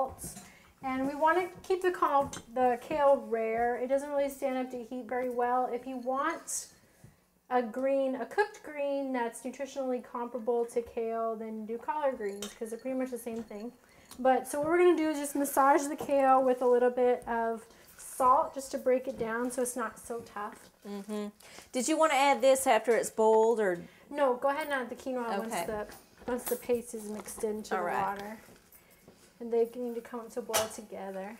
salt. And we want to keep the kale rare. It doesn't really stand up to heat very well. If you want a cooked green that's nutritionally comparable to kale, then do collard greens because they're pretty much the same thing. But so what we're going to do is just massage the kale with a little bit of salt just to break it down so it's not so tough. Mm-hmm. Did you want to add this after it's boiled or? No, go ahead and add the quinoa once the paste is mixed into the water. And they need to come to boil together.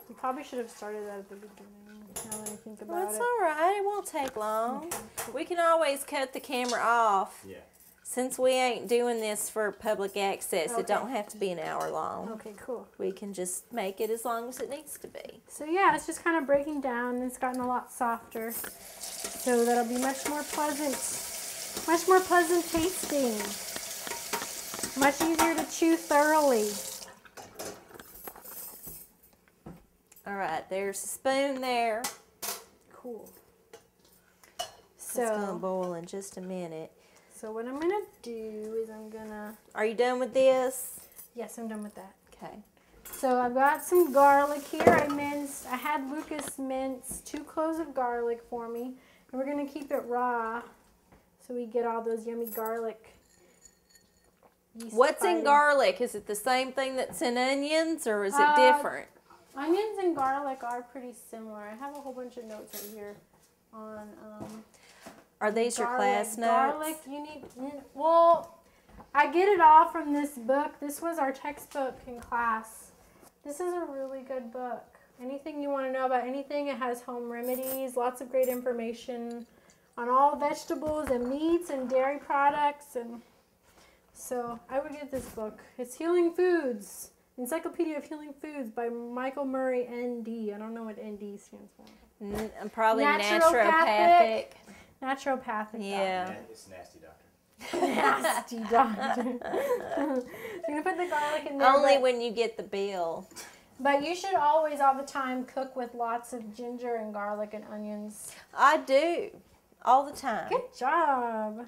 We probably should have started that at the beginning, now that I think about it. Well, it's all right. It won't take long. Okay. We can always cut the camera off. Yeah. Since we ain't doing this for public access, it don't have to be an hour long. Okay, cool. We can just make it as long as it needs to be. So yeah, it's just kind of breaking down. It's gotten a lot softer. So that'll be much more pleasant tasting. Much easier to chew thoroughly. All right, there's a spoon there. Cool. So it's gonna boil in just a minute. So what I'm gonna do is Are you done with this? Yes, I'm done with that. Okay. So I've got some garlic here. I had Lucas mince 2 cloves of garlic for me. And we're gonna keep it raw so we get all those yummy garlic. What's in garlic? Is it the same thing that's in onions or is it different? Onions and garlic are pretty similar. I have a whole bunch of notes right here on Are these your class notes? Garlic, well, I get it all from this book. This was our textbook in class. This is a really good book. Anything you want to know about anything, it has home remedies, lots of great information on all vegetables and meats and dairy products. And so I would get this book. It's Healing Foods, Encyclopedia of Healing Foods by Michael Murray, ND. I don't know what ND stands for. Probably naturopathic. Naturopathic. Yeah. It's nasty doctor. Nasty doctor. You're going to put the garlic in there. Only when you get the bill. But you should always, all the time, cook with lots of ginger and garlic and onions. I do. All the time. Good job.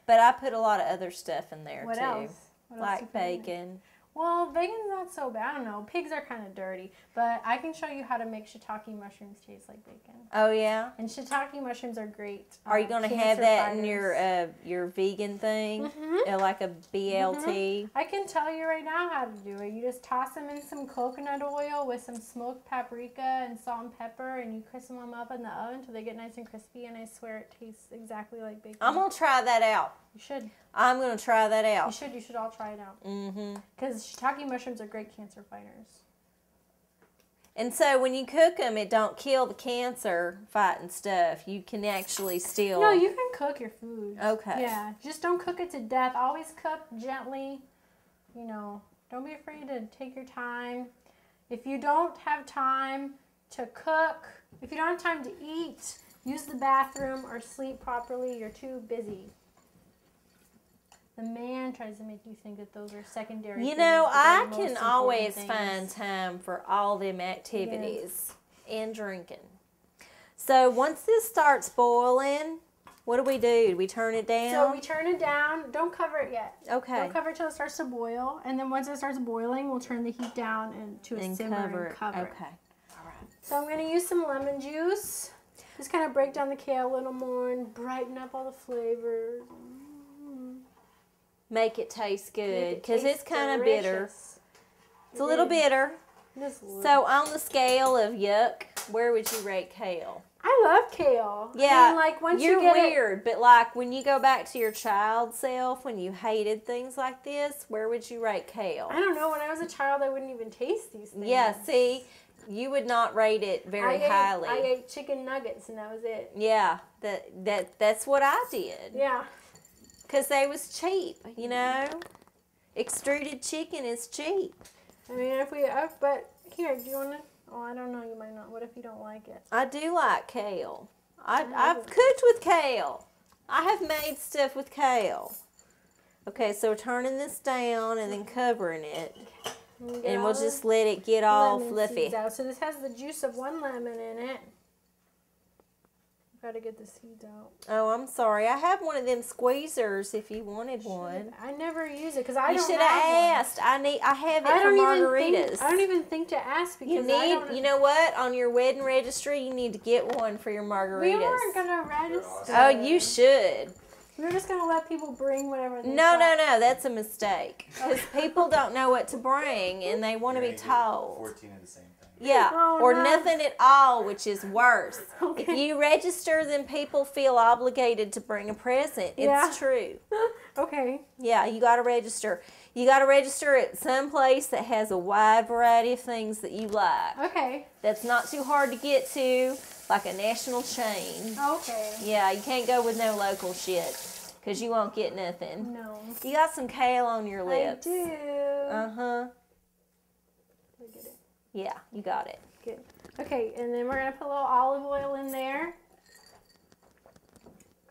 But I put a lot of other stuff in there, What too. else? What else Like bacon. Well, bacon's not so bad. I don't know. Pigs are kind of dirty. But I can show you how to make shiitake mushrooms taste like bacon. Oh, yeah? And shiitake mushrooms are great. Are you going to have that in your vegan thing? Mm-hmm. Like a BLT? Mm-hmm. I can tell you right now how to do it. You just toss them in some coconut oil with some smoked paprika and salt and pepper, and you crisp them up in the oven until they get nice and crispy, and I swear it tastes exactly like bacon. I'm going to try that out. You should. I'm going to try that out. You should all try it out. Mm-hmm. Because shiitake mushrooms are great cancer fighters. And so when you cook them, it don't kill the cancer fighting stuff. You can actually still... No, you can cook your food. Okay. Yeah, just don't cook it to death. Always cook gently. You know, don't be afraid to take your time. If you don't have time to cook, if you don't have time to eat, use the bathroom, or sleep properly, you're too busy. The man tries to make you think that those are secondary things. You know, I the can most always important find things. time for all them activities and drinking. So once this starts boiling, what do? We turn it down? So we turn it down. Don't cover it yet. Okay. Don't cover it till it starts to boil. And then once it starts boiling, we'll turn the heat down to a simmer and cover it. Okay. All right. So I'm going to use some lemon juice. Just kind of break down the kale a little more and brighten up all the flavors. Make it taste good because it's kind of bitter. It's a little bitter. So on the scale of yuck, where would you rate kale? I love kale. Yeah, I mean, like once you're you get weird, but like when you go back to your child self, when you hated things like this, where would you rate kale? I don't know. When I was a child, I wouldn't even taste these things. Yeah, see, you would not rate it very highly. I ate chicken nuggets, and that was it. Yeah, that's what I did. Yeah. Because they was cheap, you know. Extruded chicken is cheap. I mean, but here, do you want to? Oh, I don't know. You might not. What if you don't like it? I do like kale. I've cooked with kale. I have made stuff with kale. Okay, so we're turning this down and then covering it. And we'll just let it get all fluffy. So this has the juice of 1 lemon in it. Gotta get the seeds out. Oh, I'm sorry. I have one of them squeezers if you wanted one. I never use it because I You don't should have have asked. I have it for margaritas. I don't even think to ask because you know what? On your wedding registry, you need to get one for your margaritas. We weren't gonna register. Oh, you should. We were just gonna let people bring whatever they No, thought. no, that's a mistake. Because people don't know what to bring and they want to be told. 14 of the same thing. Yeah, Oh, or no. nothing at all, which is worse. Okay. If you register, then people feel obligated to bring a present. Yeah. It's true. Okay. Yeah, you got to register. You got to register at some place that has a wide variety of things that you like. Okay. That's not too hard to get to, like a national chain. Okay. Yeah, you can't go with no local shit because you won't get nothing. No. You got some kale on your lips. I do. Uh-huh. Look at it. Yeah, you got it. Good. Okay, and then we're gonna put a little olive oil in there.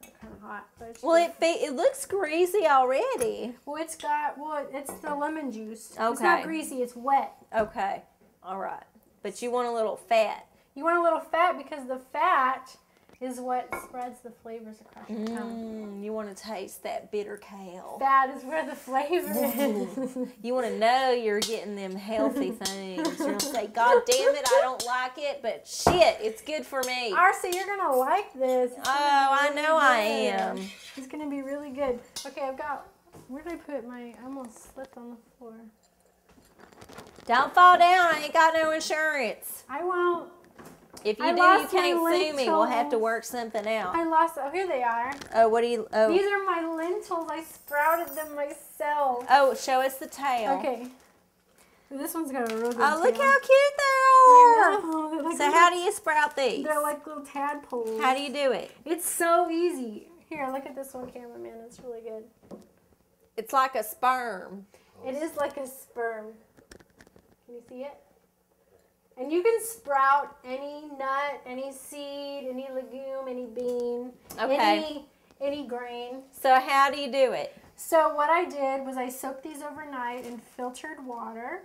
Got kind of hot. But Well, it looks greasy already. it's the lemon juice. It's Okay. not greasy. It's wet. Okay. All right. But you want a little fat. You want a little fat because the fat is what spreads the flavors across your tongue. You want to taste that bitter kale. Fat is where the flavor is. You want to know you're getting them healthy things. You're going to say, God damn it, I don't like it, but shit, it's good for me. Arcie, you're going to like this. Oh, I know I am. It's going to be really good. Okay, where did I put I almost slipped on the floor. Don't fall down. I ain't got no insurance. I won't. If you I do, you lost can't my sue me. We'll have to lentils. work something out. Oh, here they are. Oh, what do you, oh. These are my lentils. I sprouted them myself. Oh, show us the tail. Okay. This one's got a real good Oh, look tail. how cute I they know, they're are. like So little- how do you sprout these? They're like little tadpoles. How do you do it? It's so easy. Here, look at this one, cameraman. It's really good. It's like a sperm. It is like a sperm. Can you see it? And you can sprout any nut, any seed, any legume, any bean, Okay. any grain. So how do you do it? So what I did was I soaked these overnight in filtered water,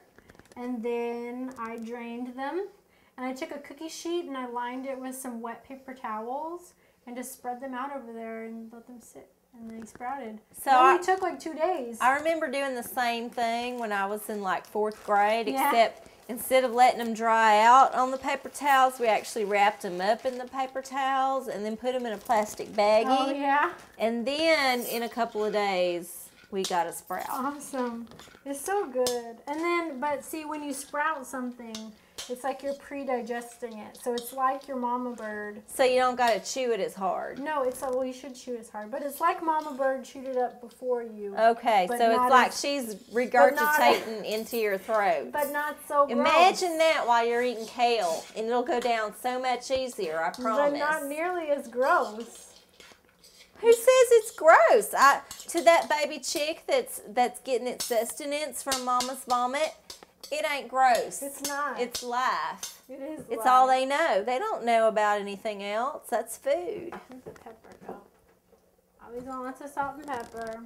and then I drained them, and I took a cookie sheet and I lined it with some wet paper towels and just spread them out over there and let them sit, and they sprouted. So It only took like 2 days. I remember doing the same thing when I was in like 4th grade, Yeah. except instead of letting them dry out on the paper towels, we actually wrapped them up in the paper towels and then put them in a plastic baggie. Oh yeah, And then in a couple of days, we got a sprout. awesome. It's so good. And then, but see, when you sprout something, it's like you're pre-digesting it. So it's like your mama bird. So you don't got to chew it as hard. No, well, you should chew as hard, but it's like mama bird chewed it up before you. Okay, But so not it's like as- she's but not- regurgitating into your throat. But not so gross. Imagine that while you're eating kale, and it'll go down so much easier, I But promise. not nearly as gross. Who says it's gross? To that baby chick that's getting its sustenance from mama's vomit, it ain't gross. It's not. It's life. It is. It's life. all they know. They don't know about anything else. That's food. Where'd the pepper go? Always want lots of salt and pepper.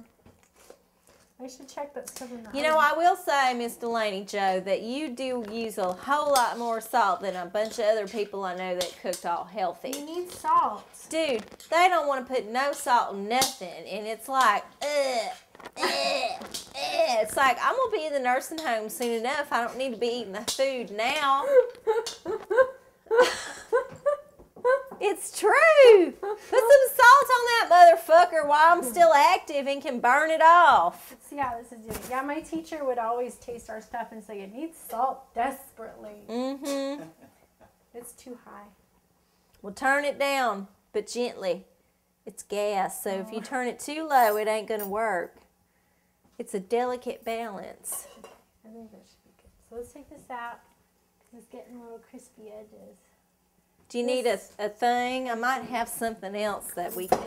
I should check that stuff in the You know, I will say, Miss Delaney Jo, that you do use a whole lot more salt than a bunch of other people I know that cooked all healthy. You need salt. Dude, they don't want to put no salt in nothing, and it's like, It's like, I'm going to be in the nursing home soon enough. I don't need to be eating the food now. It's true. Put some salt on that motherfucker while I'm still active and can burn it off. Let's see how this is doing. Yeah, my teacher would always taste our stuff and say, it needs salt desperately. Mm-hmm. It's too high. Well, turn it down, but gently. It's gas, so if you turn it too low, it ain't going to work. It's a delicate balance. I think that should be good. So let's take this out. It's getting little crispy edges. Do you need a thing? I might have something else that we can...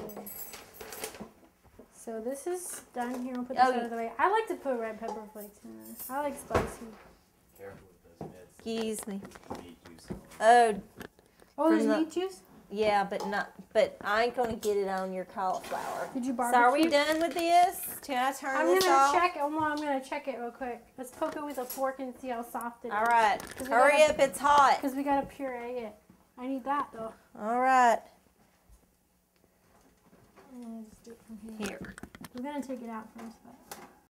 So this is done here. We'll put this out of the way. I like to put red pepper flakes in this. I like spicy. Careful with those meds. Excuse me. Meat juice. Oh, Oh, there's From the- meat juice? yeah, but I ain't going to get it on your cauliflower. Did you So barbecue? are we done with this? Can I turn I'm this gonna off? check it. Hold on, I'm gonna check it real quick. Let's poke it with a fork and see how soft it is. All right. 'Cause we Hurry gotta- up, it's hot. Because we gotta puree it. I need that though. All right. I'm gonna just do it from here. Here. We're gonna take it out first, but